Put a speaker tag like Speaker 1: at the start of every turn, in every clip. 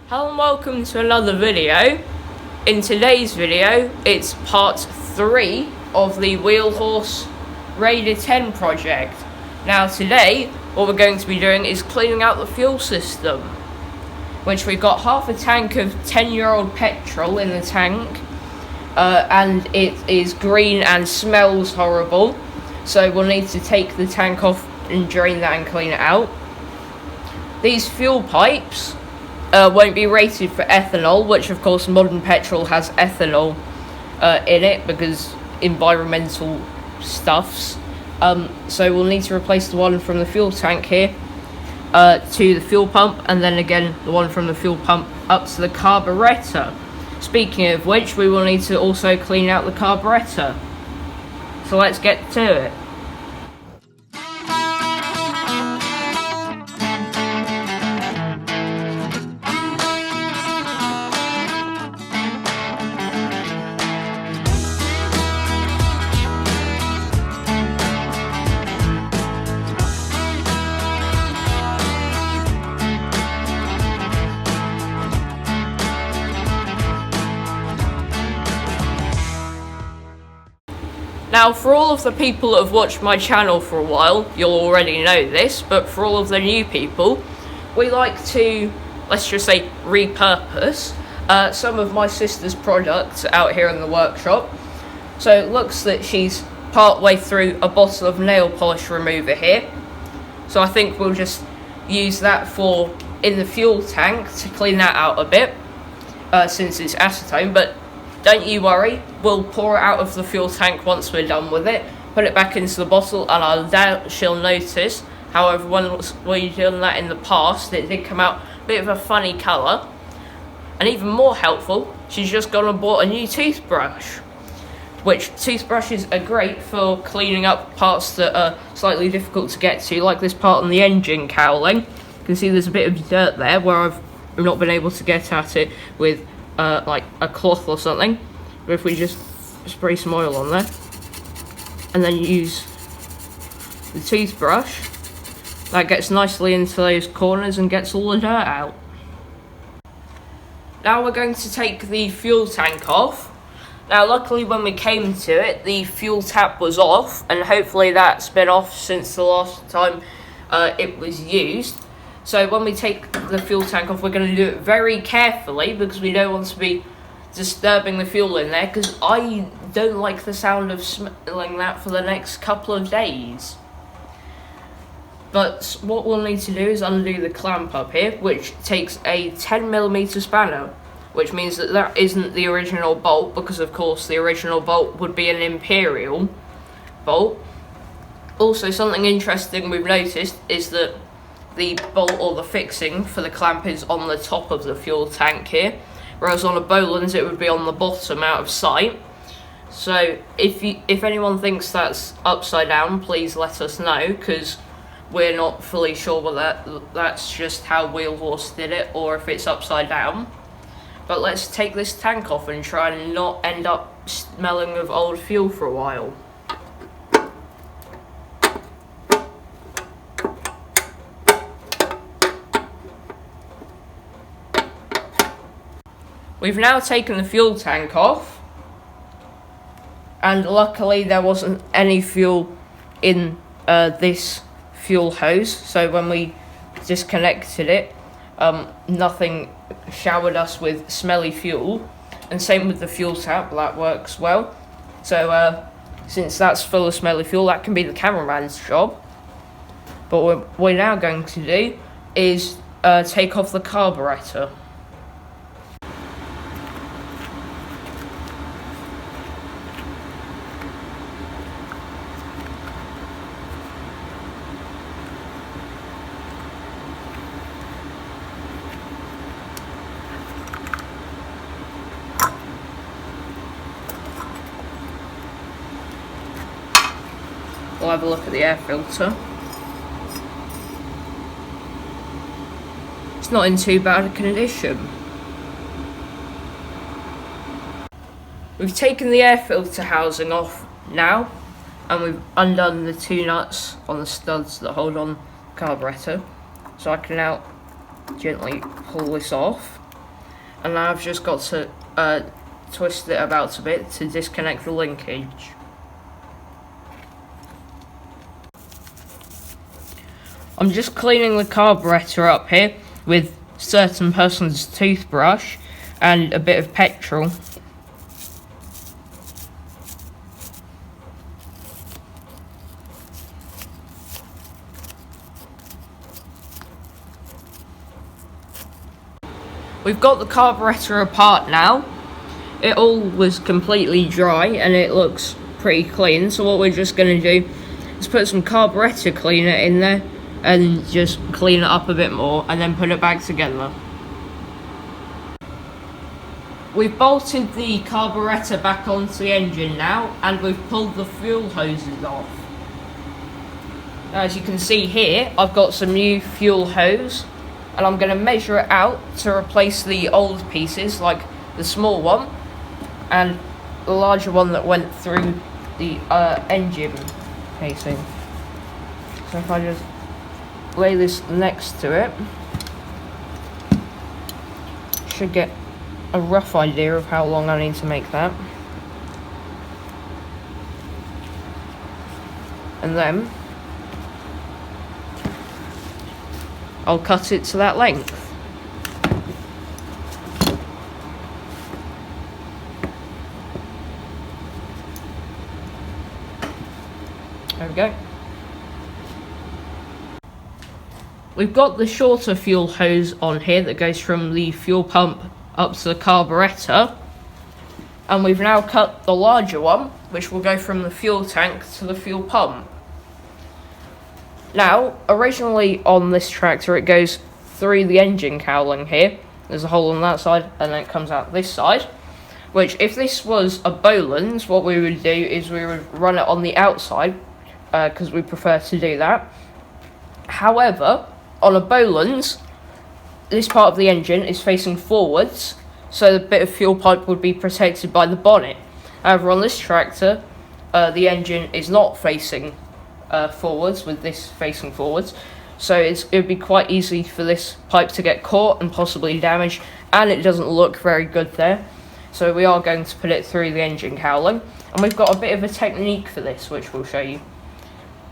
Speaker 1: Hello and welcome to another video. In today's video, it's part 3 of the Wheelhorse Raider 10 project. Now today, what we're going to be doing is cleaning out the fuel system, which we've got half a tank of 10-year-old petrol in the tank, and it is green and smells horrible, so we'll need to take the tank off and drain that and clean it out. These fuel pipes won't be rated for ethanol, which of course modern petrol has ethanol in it because environmental stuffs. So we'll need to replace the one from the fuel tank here to the fuel pump, and then again the one from the fuel pump up to the carburetor. Speaking of which, we will need to also clean out the carburetor. So let's get to it. Now, for all of the people that have watched my channel for a while, you'll already know this, but for all of the new people, we like to, let's just say, repurpose some of my sister's products out here in the workshop. So it looks that she's part way through a bottle of nail polish remover here. So I think we'll just use that for in the fuel tank to clean that out a bit, since it's acetone, but don't you worry, we'll pour it out of the fuel tank once we're done with it, put it back into the bottle, and I doubt she'll notice. However, when we've done that in the past, it did come out a bit of a funny colour. And even more helpful, she's just gone and bought a new toothbrush, which toothbrushes are great for cleaning up parts that are slightly difficult to get to, like this part on the engine cowling. You can see there's a bit of dirt there where I've not been able to get at it with like a cloth or something. But if we just spray some oil on there and then use the toothbrush, that gets nicely into those corners and gets all the dirt out. Now we're going to take the fuel tank off. Now luckily when we came to it, the fuel tap was off, and hopefully that's been off since the last time it was used. So when we take the fuel tank off, we're going to do it very carefully because we don't want to be disturbing the fuel in there, because I don't like the sound of smelling that for the next couple of days. But what we'll need to do is undo the clamp up here, which takes a 10mm spanner, which means that that isn't the original bolt, because of course the original bolt would be an imperial bolt. Also, something interesting we've noticed is that the bolt or the fixing for the clamp is on the top of the fuel tank here, whereas on a Bolens it would be on the bottom out of sight. So if anyone thinks that's upside down, please let us know, because we're not fully sure whether that's just how Wheelhorse did it or if it's upside down. But let's take this tank off and try and not end up smelling of old fuel for a while. We've now taken the fuel tank off, and luckily there wasn't any fuel in this fuel hose, so when we disconnected it, nothing showered us with smelly fuel, and same with the fuel tap, that works well. So since that's full of smelly fuel, that can be the cameraman's job. But what we're now going to do is take off the carburetor. We'll have a look at the air filter. It's not in too bad a condition. We've taken the air filter housing off now, and we've undone the two nuts on the studs that hold on the carburetor. So I can now gently pull this off. And now I've just got to twist it about a bit to disconnect the linkage. I'm just cleaning the carburetor up here with certain person's toothbrush and a bit of petrol. We've got the carburetor apart now. It all was completely dry and it looks pretty clean, so what we're just going to do is put some carburetor cleaner in there and just clean it up a bit more and then put it back together. We've bolted the carburetor back onto the engine now, and we've pulled the fuel hoses off. Now, as you can see here, I've got some new fuel hose, and I'm going to measure it out to replace the old pieces, like the small one and the larger one that went through the engine casing. So if I just lay this next to it, should get a rough idea of how long I need to make that. And then I'll cut it to that length. There we go. We've got the shorter fuel hose on here that goes from the fuel pump up to the carburetor, and we've now cut the larger one, which will go from the fuel tank to the fuel pump. Now, originally on this tractor it goes through the engine cowling here. There's a hole on that side and then it comes out this side, which if this was a Bolens, what we would do is we would run it on the outside because we prefer to do that. However, on a Bolens, this part of the engine is facing forwards, so the bit of fuel pipe would be protected by the bonnet. However, on this tractor, the engine is not facing forwards, with this facing forwards, so it would be quite easy for this pipe to get caught and possibly damaged, and it doesn't look very good there. So we are going to put it through the engine cowling, and we've got a bit of a technique for this, which we'll show you.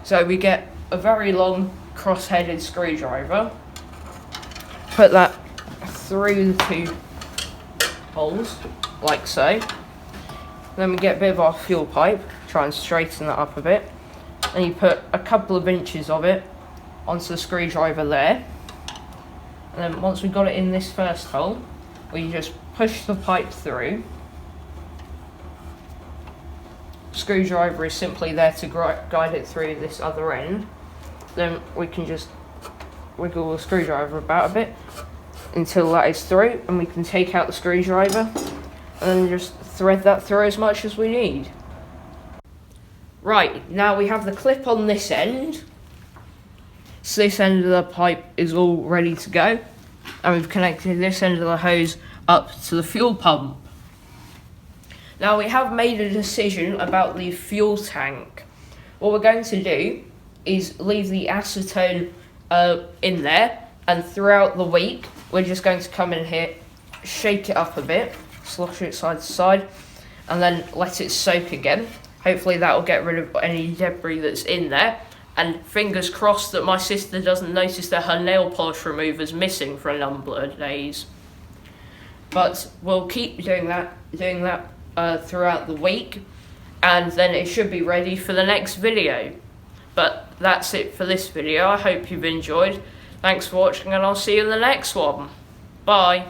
Speaker 1: So we get a very long cross-headed screwdriver, put that through the two holes, like so. Then we get a bit of our fuel pipe, try and straighten that up a bit. And you put a couple of inches of it onto the screwdriver there. And then once we've got it in this first hole, we just push the pipe through. Screwdriver is simply there to guide it through this other end. Then we can just wiggle the screwdriver about a bit until that is through, and we can take out the screwdriver and then just thread that through as much as we need. Right, now we have the clip on this end, so this end of the pipe is all ready to go, and we've connected this end of the hose up to the fuel pump. Now we have made a decision about the fuel tank. What we're going to do is leave the acetone in there, and throughout the week we're just going to come in here, shake it up a bit, slosh it side to side, and then let it soak again. Hopefully that will get rid of any debris that's in there, and fingers crossed that my sister doesn't notice that her nail polish remover's missing for a number of days. But we'll keep doing that throughout the week, and then it should be ready for the next video. But that's it for this video. I hope you've enjoyed. Thanks for watching, and I'll see you in the next one. Bye.